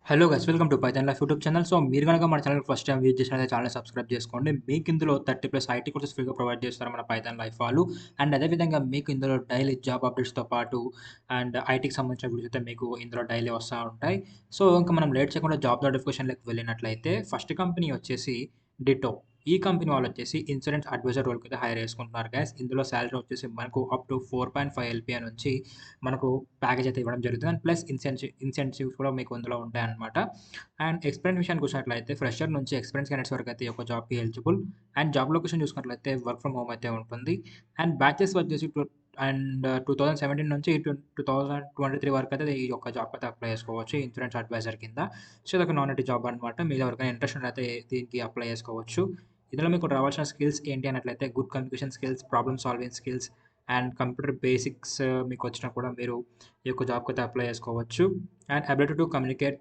Hello guys welcome to Python life YouTube channel. So మీరు కనుక మన ఛానల్ ఫస్ట్ టైం విజిట్ చేసినట్లయితే channel subscribe చేసుకోండి. మీకు ఇందులో 30+ ఐటీ కోర్సెస్ ఫ్రీగా ప్రొవైడ్ చేస్తారు మన పైథాన్ లైఫ్ వాళ్ళు. అండ్ అదేవిధంగా మీకు ఇందులో డైలీ జాబ్ అప్డేట్స్తో పాటు అండ్ ఐటీకి సంబంధించిన వీడియోస్ అయితే మీకు ఇందులో డైలీ వస్తూ ఉంటాయి. సో ఇంకా మనం లేట్ చేయకుండా జాబ్ నోటిఫికేషన్లోకి వెళ్ళినట్లయితే ఫస్ట్ కంపెనీ వచ్చేసి డిటో. ఈ కంపెనీ వాళ్ళు వచ్చేసి ఇన్సూరెన్స్ అడ్వైజర్ రోల్కి అయితే హైర్ చేసుకుంటున్నారు గైస్. ఇందులో శాలరీ వచ్చేసి మనకు అప్ టు 4.5 LPA నుంచి మనకు ప్యాకేజ్ అయితే ఇవ్వడం జరుగుతుంది. అండ్ ప్లస్ ఇన్సెంటివ్స్ కూడా మీకు ఇందులో ఉంటాయన్నమాట. అండ్ ఎక్స్పీరియన్స్ విషయానికి వచ్చినట్లయితే ఫ్రెషర్ నుంచి ఎక్స్పీరియన్స్ క్యాండిడేట్స్ వరకు అయితే ఈ యొక్క జాబ్‌కి ఎలిజిబుల్. అండ్ జాబ్ లొకేషన్ చూసుకున్నట్లయితే వర్క్ ఫ్రమ్ హోమ్ అయితే ఉంటుంది. అండ్ బ్యాచెస్ వచ్చేసి 2017 నుంచి 2023 వరకు అయితే ఈ యొక్క జాబ్‌కి అయితే అప్లై చేసుకోవచ్చు ఇన్సూరెన్స్ అడ్వైజర్ కింద. సో ఇదొక నాన్ ఐటీ జాబ్ అనమాట. మీరు ఎవరికైనా ఇంట్రెస్ట్ ఉన్నట్లయితే దీనికి అప్లై చేసుకోవచ్చు. ఇందులో మీకు రావాల్సిన స్కిల్స్ ఏంటి అన్నట్లయితే good communication skills, problem solving skills and computer basics మీకు వచ్చినా కూడా మీరు ఈ యొక్క జాబ్‌కి అయితే అప్లై చేసుకోవచ్చు. And ability to communicate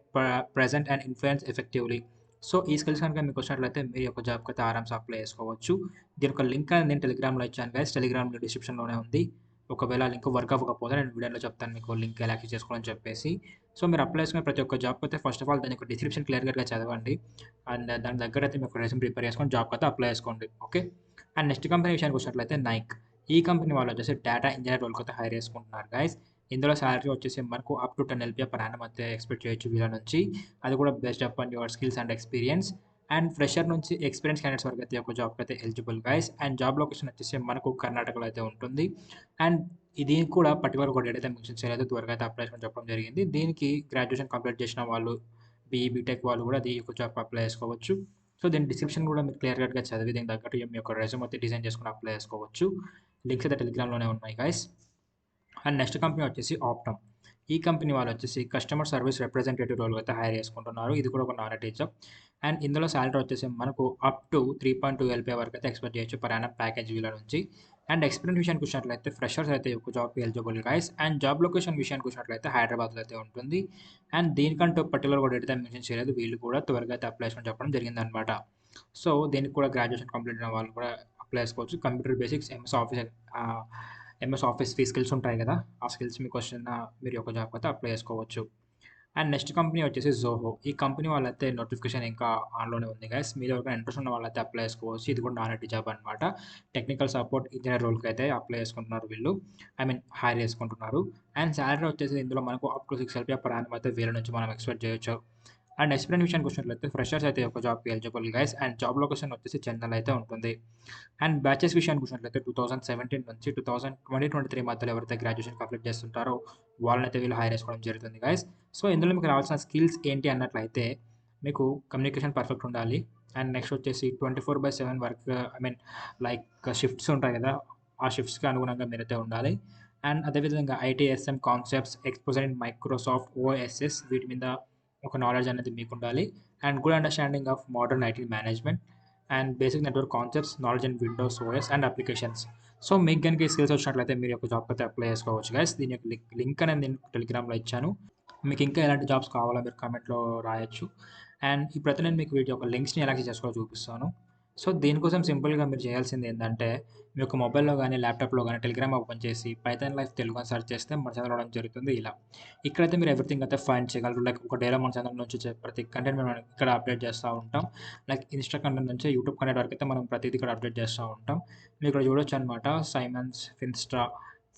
present and influence effectively. So ఈ స్కిల్స్ కనుక మీకు వచ్చినట్లయితే మీరు ఈ యొక్క జాబ్‌కి అయితే ఆరామ్‌సే అప్లై చేసుకోవచ్చు. దీని యొక్క లింక్ అనేది నేను టెలిగ్రామ్‌లో ఇచ్చాను గైస్. టెలిగ్రామ్ డిస్క్రిప్షన్‌లోనే ఉంది. ఒకవేళ ఆ లింక్ వర్క్ అవ్వకపోతే నేను వీడియోలో చెప్తాను మీకు లింక్ ఎలా యాక్సెస్ చేసుకోవాలని చెప్పేసి. సో మీరు అప్లై చేసుకునే ప్రతి ఒక్క జాబ్‌కి అయితే ఫస్ట్ ఆఫ్ ఆల్ దాని యొక్క డిస్క్రిప్షన్ క్లియర్‌గా చదవండి. అండ్ దాని దగ్గర అయితే మీకు రెజ్యూమ్ ప్రిపేర్ చేసుకొని జాబ్‌కి అయితే అప్లై చేసుకోండి. ఓకే. అండ్ నెక్స్ట్ కంపెనీ విషయానికి వచ్చినట్లయితే నైక్. ఈ కంపెనీ వాళ్ళు వచ్చేసి డేటా ఇంజినీర్ రోల్‌కి అయితే హైర్ చేసుకుంటున్నారు గైస్. ఇందులో సాలరీ వచ్చేసి మనకు up to 10 LPA per annum అయితే ఎక్స్‌పెక్ట్ చేయొచ్చు వీళ్ళ నుంచి. అది కూడా based upon your skills and experience. And fresher నుంచి ఎక్స్‌పీరియన్స్ క్యాండిడేట్స్ వరకు అయితే ఈ యొక్క జాబ్‌కి అయితే eligible guys. And job location వచ్చేసి మనకు కర్ణాటకలో అయితే ఉంటుంది. అండ్ దీనికి కూడా పర్టిక్యులర్ ఒక డేట్ అయితే మెన్షన్ చేయలేదు. త్వరగా అయితే అప్లై చేసుకొని చెప్పడం జరిగింది. దీనికి గ్రాడ్యుయేషన్ కంప్లీట్ చేసిన వాళ్ళు, బీటెక్ వాళ్ళు కూడా ఈ యొక్క జాబ్‌కి అప్లై చేసుకోవచ్చు. సో దీని డిస్క్రిప్షన్ కూడా మీరు క్లియర్ కట్‌గా చదివి దీనికి తగ్గట్టు మీ యొక్క రెజ్యూమ్ అయితే డిజైన్ చేసుకొని అప్లై చేసుకోవచ్చు. లింక్స్ అయితే టెలిగ్రామ్‌లోనే ఉన్నాయి గైస్. అండ్ నెక్స్ట్ కంపెనీ వచ్చేసి ఆప్టమ్. ఈ కంపెనీ వాళ్ళు వచ్చేసి కస్టమర్ సర్వీస్ రిప్రజెంటేటివ్ రోల్ అయితే హైర్ చేసుకుంటున్నారు. ఇది కూడా ఒక నాన్ ఐటీ జాబ్. అండ్ ఇందులో సాలరీ వచ్చేసి మనకు అప్ టు 3.2 LPA వరకు అయితే ఎక్స్‌పెక్ట్ చేయొచ్చు పర్ యానం ప్యాకేజ్ వీళ్ళ నుంచి. అండ్ ఎక్స్పీరియన్స్ విషయానికి వచ్చినట్లయితే ఫ్రెషర్స్ అయితే ఒక జాబ్‌కి eligible guys. And job location విషయానికి వచ్చినట్లయితే హైదరాబాద్‌లో అయితే ఉంటుంది. అండ్ దీనికంటూ పర్టిక్యులర్ కూడా డేట్ అయితే మెన్షన్ చేయలేదు. వీళ్ళు కూడా త్వరగా అయితే అప్లై చేసుకొని చెప్పడం జరిగిందనమాట. సో దీనికి కూడా గ్రాడ్యుయేషన్ కంప్లీట్ అయిన వాళ్ళు కూడా అప్లై చేసుకోవచ్చు. Computer basics, MS office skills ఉంటాయి కదా! ఆ స్కిల్స్ మీకు వచ్చిన మీరు ఒక జాబ్‌కి అయితే అప్లై చేసుకోవచ్చు. అండ్ నెక్స్ట్ కంపెనీ వచ్చేసి జోహో. ఈ కంపెనీ వాళ్ళైతే నోటిఫికేషన్ ఇంకా ఆన్‌లోనే ఉంది గైస్. మీరు ఎవరికైనా ఇంట్రెస్ట్ ఉన్న వాళ్ళైతే అప్లై చేసుకోవచ్చు. ఇది కూడా నాన్ ఐటీ జాబ్ అనమాట. టెక్నికల్ సపోర్ట్ ఇంజినీర్ రోల్‌కి అయితే అప్లై చేసుకుంటున్నారు వీళ్ళు. హైర్ చేసుకుంటున్నారు. అండ్ సాలరీ వచ్చేసి ఇందులో మనకు up to 6 LPA per annum అయితే వీళ్ళ నుంచి మనం ఎక్స్‌పెక్ట్ చేయొచ్చు. అండ్ ఎక్స్‌పీరియన్స్ విషయానికి వచ్చినట్లయితే ఫ్రెషర్స్ అయితే ఒక జాబ్‌కి eligible guys. And job location వచ్చేసి చెన్నైలో అయితే ఉంటుంది. అండ్ బ్యాచెస్ విషయానికి వచ్చినట్లయితే 2017 నుంచి 2023 మధ్యలో ఎవరైతే గ్రాడ్యుయేషన్ కంప్లీట్ చేస్తుంటారో వాళ్ళనైతే వీళ్ళు హైర్ చేసుకోవడం జరుగుతుంది గైస్. సో ఇందులో మీకు రావాల్సిన స్కిల్స్ ఏంటి అన్నట్లయితే మీకు కమ్యూనికేషన్ పర్ఫెక్ట్ ఉండాలి. అండ్ నెక్స్ట్ వచ్చేసి 24/7 వర్క్ లైక్ షిఫ్ట్స్ ఉంటాయి కదా! ఆ షిఫ్ట్స్‌కి అనుగుణంగా మీరైతే ఉండాలి. అండ్ అదేవిధంగా ITSM concepts, exposure in Microsoft OSS వీటి మీద ఒక నాలెడ్జ్ అనేది మీకుండాలి. And good understanding of modern IT management and basic network concepts, knowledge in Windows OS and applications. So మీకు గనుక ఈ స్కిల్స్ వచ్చినట్లయితే మీరు ఒక జాబ్‌కి అయితే అప్లై చేసుకోవచ్చు గైస్. దీని యొక్క లింక్ అనేది నేను టెలిగ్రామ్‌లో ఇచ్చాను. మీకు ఇంకా ఎలాంటి జాబ్స్ కావాలో మీరు కామెంట్‌లో రాయొచ్చు. అండ్ ఇప్పుడైతే నేను మీకు వీటి యొక్క లింక్స్‌ని ఎలా యాక్సెస్ చేసుకోవాలో చూపిస్తాను. సో దీనికోసం సింపుల్‌గా మీరు చేయాల్సింది ఏందంటే మీ యొక్క మొబైల్‌లో గాని, ల్యాప్‌టాప్‌లో గాని టెలిగ్రామ్ ఓపెన్ చేసి పైథాన్ లైఫ్ తెలుగు అని సెర్చ్ చేస్తే మన ఛానెల్ రావడం జరుగుతుంది ఇలా. ఇక్కడైతే మీరు ఎవ్రీథింగ్ అయితే ఫైండ్ చేయగలరు. లైక్ ఒక డేలో మన ఛానెల్ నుంచి వచ్చే ప్రతి కంటెంట్ మేము ఇక్కడ అప్డేట్ చేస్తా ఉంటాం. లైక్ ఇన్‌స్టా కంటెంట్ నుంచి యూట్యూబ్ కంటెంట్ వరకైతే మనం ప్రతీది ఇక్కడ అప్డేట్ చేస్తా ఉంటాం. మీరు ఇక్కడ చూడొచ్చనమాట సైమన్స్, ఫిన్‌స్టా,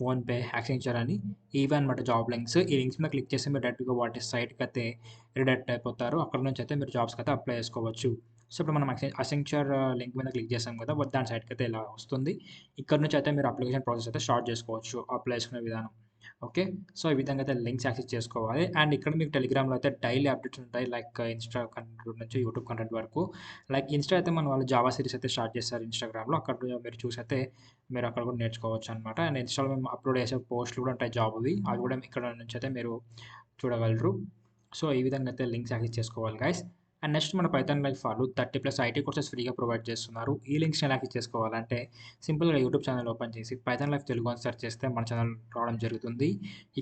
ఫోన్‌పే, యాక్సెంచర్ అని ఇవే అనమాట జాబ్ లింక్స్. ఈ లింక్స్ మీద క్లిక్ చేసి మీరు డైరెక్ట్‌గా వాటి సైట్‌కి అయితే రిడైరెక్ట్ అయిపోతారు. అక్కడ నుంచి అయితే మీరు జాబ్స్‌కి అయితే అప్లై చేసుకోవచ్చు. సో ఇప్పుడు మనం అసెంచర్ లింక్ మీద క్లిక్ చేసాం కదా! దాని సైట్‌కి అయితే ఇలా వస్తుంది. ఇక్కడ నుంచి అయితే మీరు అప్లికేషన్ ప్రాసెస్ అయితే స్టార్ట్ చేసుకోవచ్చు. అప్లై చేసుకునే విధానం. ఓకే. సో ఈ విధంగా అయితే లింక్స్ యాక్సెస్ చేసుకోవాలి. అండ్ ఇక్కడ మీకు టెలిగ్రామ్‌లో అయితే డైలీ అప్డేట్స్ ఉంటాయి. లైక్ ఇన్‌స్టా కంటెంట్ నుంచి యూట్యూబ్ కంటెంట్ వరకు. లైక్ ఇన్‌స్టా అయితే మన వాళ్ళు జావా సిరీస్ అయితే స్టార్ట్ చేశారు ఇన్‌స్టాగ్రామ్‌లో. అక్కడ మీరు చూసైతే మీరు అక్కడ కూడా నేర్చుకోవచ్చనమాట. అండ్ ఇన్‌స్టాలో మేము అప్‌లోడ్ చేసే పోస్ట్‌లు కూడా ఉంటాయి జాబ్‌వి. అవి కూడా ఇక్కడ నుంచి అయితే మీరు చూడగలరు. సో ఈ విధంగా అయితే లింక్స్ యాక్సెస్ చేసుకోవాలి గైస్. అండ్ నెక్స్ట్ మన పైథాన్ లైఫ్ వాళ్ళు 30+ ఐటీ కోర్సెస్ ఫ్రీగా ప్రొవైడ్ చేస్తున్నారు. ఈ లింక్స్‌ని ఎలా యాక్సెస్ చేసుకోవాలంటే సింపుల్‌గా యూట్యూబ్ ఛానెల్ ఓపెన్ చేసి పైథాన్ లైఫ్ తెలుగు అని సెర్చ్ చేస్తే మన ఛానెల్ రావడం జరుగుతుంది.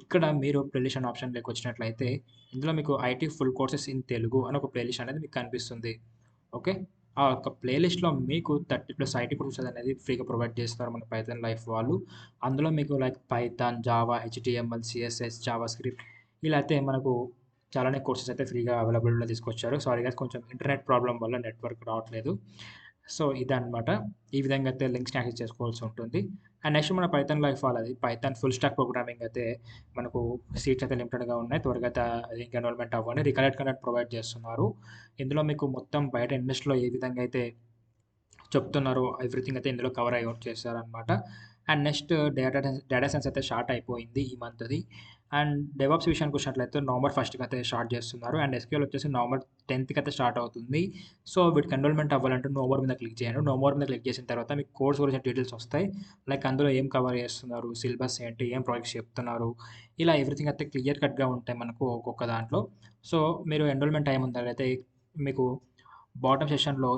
ఇక్కడ మీరు ప్లేలిస్ట్ అనే ఆప్షన్‌లోకి వచ్చినట్లయితే ఇందులో మీకు IT full courses in Telugu అని ఒక ప్లేలిస్ట్ అనేది మీకు కనిపిస్తుంది. ఓకే. ఆ యొక్క ప్లేలిస్ట్‌లో మీకు 30+ ఐటీ కోర్సెస్ అనేది ఫ్రీగా ప్రొవైడ్ చేస్తారు మన పైథాన్ లైఫ్ వాళ్ళు. అందులో మీకు like Python, Java, HTML, CSS, JavaScript ఇలా అయితే మనకు చాలానే కోర్సెస్ అయితే ఫ్రీగా అవైలబుల్‌లో తీసుకొచ్చారు. సారీ గైస్ కొంచెం ఇంటర్నెట్ ప్రాబ్లమ్ వల్ల నెట్వర్క్ రావట్లేదు. సో, ఇదనమాట. ఈ విధంగా అయితే లింక్స్‌ని యాక్సెస్ చేసుకోవాల్సి ఉంటుంది. అండ్ నెక్స్ట్ మన పైథాన్ లైఫ్ వాళ్ళది. పైథాన్ ఫుల్ స్టాక్ ప్రోగ్రామింగ్ అయితే మనకు సీట్స్ అయితే లిమిటెడ్‌గా ఉన్నాయి. త్వరగా దీనికి ఎన్రోల్‌మెంట్ అవ్వండి. రికలెక్ట్ కనెక్ట్ ప్రొవైడ్ చేస్తున్నారు. ఇందులో మీకు మొత్తం బయట ఇండస్ట్రీలో ఏ విధంగా అయితే చెప్తున్నారు. ఎవ్రీథింగ్ అయితే ఇందులో కవర్ అయ్యి చేశారనమాట. అండ్ నెక్స్ట్ డేటా సైన్స్ అయితే స్టార్ట్ అయిపోయింది ఈ మంత్‌ది. అండ్ డెవాప్స్ విషయానికొచ్చినట్లయితే నవంబర్ 1కి అయితే స్టార్ట్ చేస్తున్నారు. అండ్ ఎస్‌క్యూఎల్ వచ్చేసి నవంబర్ 10కి అయితే స్టార్ట్ అవుతుంది. సో, వీటికి ఎన్రోల్‌మెంట్ అవ్వాలంటే నో మోర్ మీద క్లిక్ చేయండి. నో మోర్ మీద క్లిక్ చేసిన తర్వాత మీకు కోర్స్ గురించి డీటెయిల్స్ వస్తాయి. లైక్ అందులో ఏం కవర్ చేస్తున్నారు, సిలబస్ ఏంటి, ఏం ప్రాజెక్ట్స్ చెప్తున్నారు, ఇలా ఎవ్రీథింగ్ అయితే క్లియర్ కట్‌గా ఉంటాయి మనకు ఒక్కొక్క దాంట్లో. సో, మీరు ఎన్రోల్‌మెంట్ టైమ్ ఉందయితే మీకు బాటమ్ సెషన్‌లో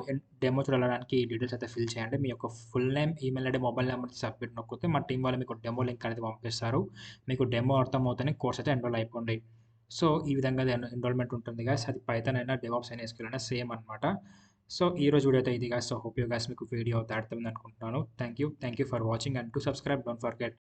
డెమో చూడడానికి డీటెయిల్స్ అయితే ఫిల్ చేయండి. మీ యొక్క full name, email ID, mobile number submit నొక్కితే మా టీమ్ వాళ్ళు మీకు డెమో లింక్ అనేది పంపిస్తారు. మీకు డెమో అర్థమవుతేనే కోర్స్ అయితే ఎన్రోల్ అయిపోండి. సో, ఈ విధంగా ఎన్రోల్‌మెంట్ ఉంటుంది గైస్. అది పైథాన్ అయినా, డెవాప్స్ అయినా, ఎస్‌క్యూఎల్ అయినా సేమ్ అనమాట. సో, ఈరోజు వీడియో అయితే ఇది guys. So, hope you guys మీకు వీడియో అయితే అర్థమైంది అనుకుంటున్నాను. Thank you for watching and to subscribe don't forget.